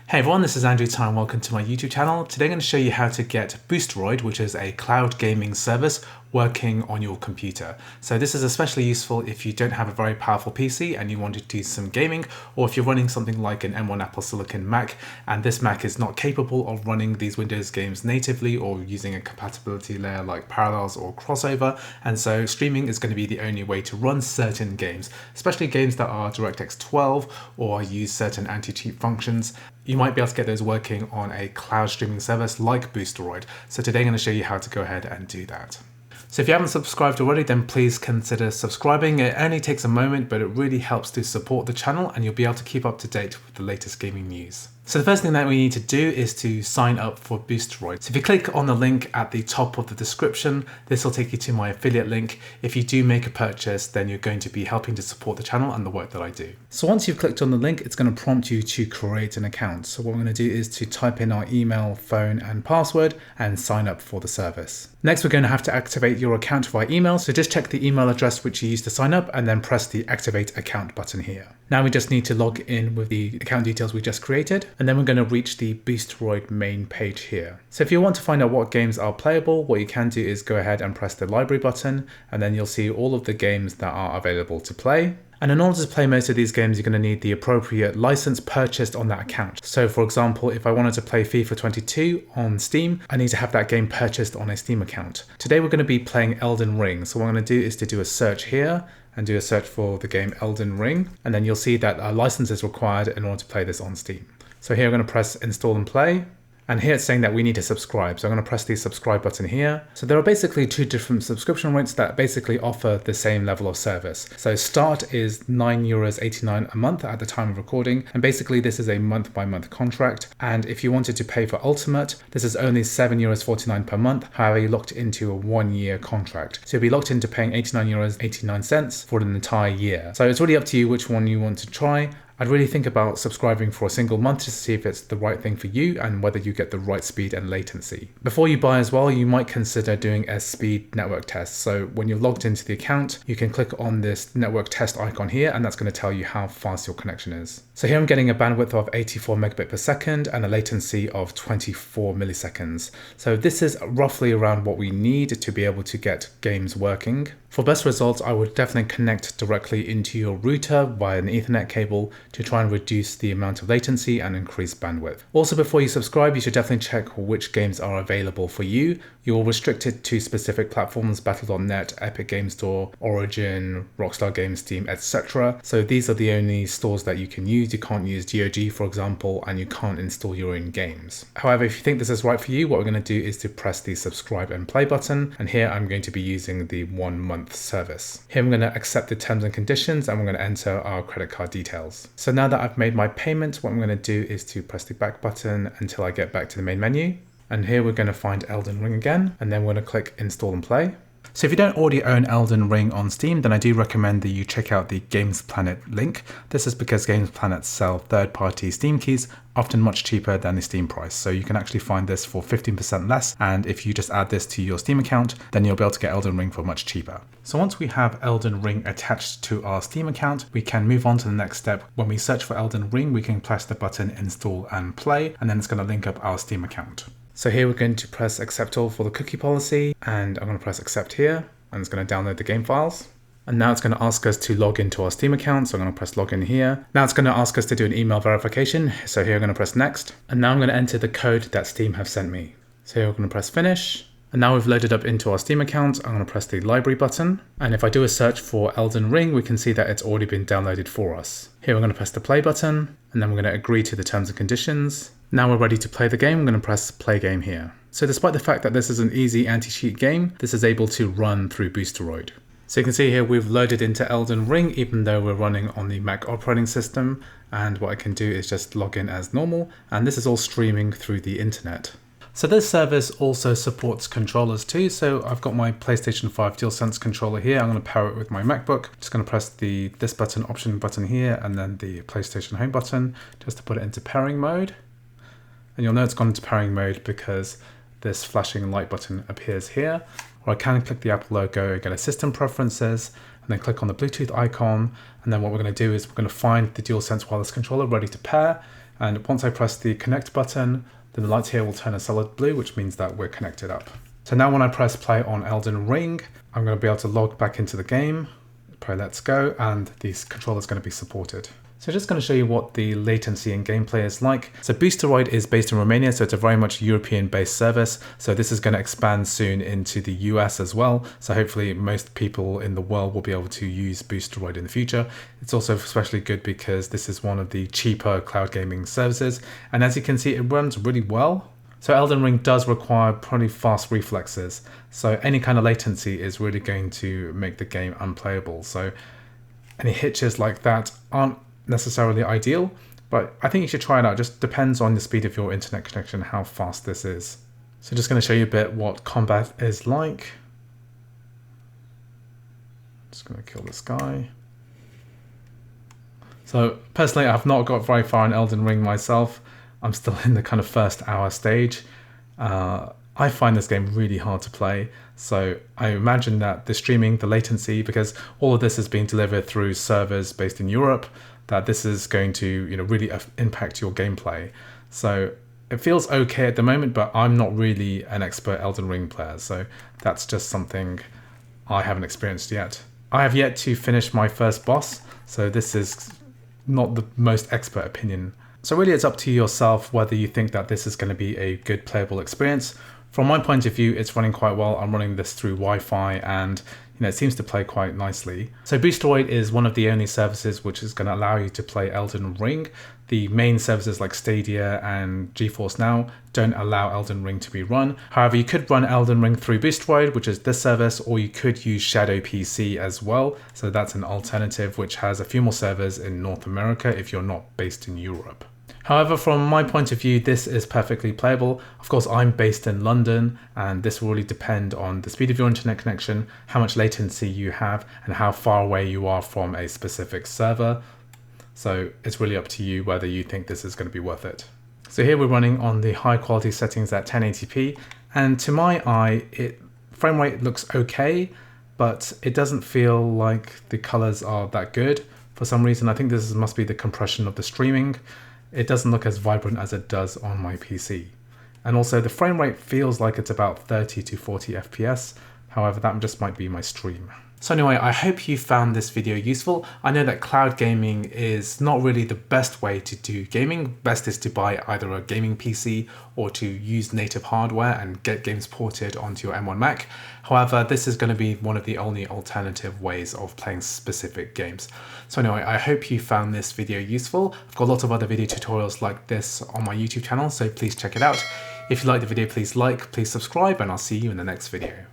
Hey everyone, this is Andrew Ty and welcome to my YouTube channel. Today I'm going to show you how to get Boosteroid, which is a cloud gaming service working on your computer. So this is especially useful if you don't have a very powerful PC and you want to do some gaming, or if you're running something like an M1 Apple Silicon Mac and this Mac is not capable of running these Windows games natively or using a compatibility layer like Parallels or Crossover, and so streaming is going to be the only way to run certain games, especially games that are DirectX 12 or use certain anti-cheat functions. You might be able to get those working on a cloud streaming service like Boosteroid. So today I'm going to show you how to go ahead and do that. So if you haven't subscribed already, then please consider subscribing. It only takes a moment, but it really helps to support the channel and you'll be able to keep up to date with the latest gaming news. So the first thing that we need to do is to sign up for Boosteroid. So if you click on the link at the top of the description, this will take you to my affiliate link. If you do make a purchase, then you're going to be helping to support the channel and the work that I do. So once you've clicked on the link, it's going to prompt you to create an account. So what we're going to do is to type in our email, phone, and password and sign up for the service. Next, we're going to have to activate your account via email. So just check the email address which you used to sign up and then press the activate account button here. Now we just need to log in with the account details we just created, and then we're going to reach the Boosteroid main page here. So if you want to find out what games are playable, what you can do is go ahead and press the library button, and then you'll see all of the games that are available to play. And in order to play most of these games, you're going to need the appropriate license purchased on that account. So for example, if I wanted to play FIFA 22 on Steam, I need to have that game purchased on a Steam account. Today we're going to be playing Elden Ring. So what I'm going to do is to do a search here and do a search for the game Elden Ring. And then you'll see that a license is required in order to play this on Steam. So here I'm going to press install and play. And here it's saying that we need to subscribe. So I'm going to press the subscribe button here. So there are basically two different subscription rates that basically offer the same level of service. So start is €9.89 a month at the time of recording. And basically this is a month by month contract. And if you wanted to pay for Ultimate, this is only €7.49 per month. However, you're locked into a 1 year contract. So you'll be locked into paying €89.89 for an entire year. So it's really up to you which one you want to try. I'd really think about subscribing for a single month just to see if it's the right thing for you and whether you get the right speed and latency. Before you buy as well, you might consider doing a speed network test. So when you're logged into the account, you can click on this network test icon here, and that's going to tell you how fast your connection is. So here I'm getting a bandwidth of 84 megabit per second and a latency of 24 milliseconds. So this is roughly around what we need to be able to get games working. For best results, I would definitely connect directly into your router via an Ethernet cable to try and reduce the amount of latency and increase bandwidth. Also, before you subscribe, you should definitely check which games are available for you. You're restricted to specific platforms, Battle.net, Epic Game Store, Origin, Rockstar Games, Steam, etc. So these are the only stores that you can use. You can't use GOG, for example, and you can't install your own games. However, if you think this is right for you, what we're going to do is to press the subscribe and play button. And here I'm going to be using the 1 month service. Here I'm going to accept the terms and conditions and we're going to enter our credit card details. So now that I've made my payment, what I'm going to do is to press the back button until I get back to the main menu. And here we're going to find Elden Ring again, and then we're going to click install and play. So if you don't already own Elden Ring on Steam, then I do recommend that you check out the Games Planet link. This is because Games Planet sell third-party Steam keys, often much cheaper than the Steam price. So you can actually find this for 15% less. And if you just add this to your Steam account, then you'll be able to get Elden Ring for much cheaper. So once we have Elden Ring attached to our Steam account, we can move on to the next step. When we search for Elden Ring, we can press the button install and play, and then it's going to link up our Steam account. So here we're going to press accept all for the cookie policy, and I'm going to press accept here, and it's going to download the game files. And now it's going to ask us to log into our Steam account, so I'm going to press login here. Now it's going to ask us to do an email verification, so here I'm going to press next. And now I'm going to enter the code that Steam have sent me. So here we're going to press finish. And now we've loaded up into our Steam account, I'm going to press the library button. And if I do a search for Elden Ring, we can see that it's already been downloaded for us. Here we're going to press the play button, and then we're going to agree to the terms and conditions. Now we're ready to play the game. I'm going to press play game here. So despite the fact that this is an easy anti-cheat game, this is able to run through Boosteroid. So you can see here we've loaded into Elden Ring even though we're running on the Mac operating system, and what I can do is just log in as normal, and this is all streaming through the internet. So this service also supports controllers too. So I've got my PlayStation 5 DualSense controller here. I'm going to pair it with my MacBook. Just going to press the this button option button here and then the PlayStation home button just to put it into pairing mode. And you'll know it's gone into pairing mode because this flashing light button appears here. Or I can click the Apple logo, go to System Preferences, and then click on the Bluetooth icon. And then what we're going to do is we're going to find the DualSense wireless controller ready to pair. And once I press the connect button, then the lights here will turn a solid blue, which means that we're connected up. So now when I press play on Elden Ring, I'm going to be able to log back into the game, play let's go, and the controller is going to be supported. So just going to show you what the latency in gameplay is like. So Boosteroid is based in Romania, so it's a very much European-based service. So this is going to expand soon into the US as well. So hopefully most people in the world will be able to use Boosteroid in the future. It's also especially good because this is one of the cheaper cloud gaming services. And as you can see, it runs really well. So Elden Ring does require pretty fast reflexes. So any kind of latency is really going to make the game unplayable. So any hitches like that aren't necessarily ideal, but I think you should try it out. It just depends on the speed of your internet connection, how fast this is. So just going to show you a bit what combat is like. Just going to kill this guy. So personally, I've not got very far in Elden Ring myself. I'm still in the kind of first hour stage. I find this game really hard to play, so I imagine that the streaming, the latency, because all of this is being delivered through servers based in Europe, that this is going to really impact your gameplay. So it feels okay at the moment, but I'm not really an expert Elden Ring player, so that's just something I haven't experienced yet. I have yet to finish my first boss, so this is not the most expert opinion. So really it's up to yourself whether you think that this is going to be a good playable experience. From my point of view, it's running quite well. I'm running this through Wi-Fi and it seems to play quite nicely. So Boosteroid is one of the only services which is going to allow you to play Elden Ring. The main services like Stadia and GeForce Now don't allow Elden Ring to be run. However, you could run Elden Ring through Boosteroid, which is this service, or you could use Shadow PC as well. So that's an alternative which has a few more servers in North America if you're not based in Europe. However, from my point of view, this is perfectly playable. Of course, I'm based in London, and this will really depend on the speed of your internet connection, how much latency you have, and how far away you are from a specific server. So it's really up to you whether you think this is going to be worth it. So here we're running on the high quality settings at 1080p, and to my eye, frame rate looks okay, but it doesn't feel like the colors are that good. For some reason, I think this must be the compression of the streaming. It doesn't look as vibrant as it does on my PC. And also the frame rate feels like it's about 30 to 40 FPS. However, that just might be my stream. So anyway, I hope you found this video useful. I know that cloud gaming is not really the best way to do gaming. Best is to buy either a gaming PC or to use native hardware and get games ported onto your M1 Mac. However, this is going to be one of the only alternative ways of playing specific games. So anyway, I hope you found this video useful. I've got lots of other video tutorials like this on my YouTube channel, so please check it out. If you liked the video, please like, please subscribe, and I'll see you in the next video.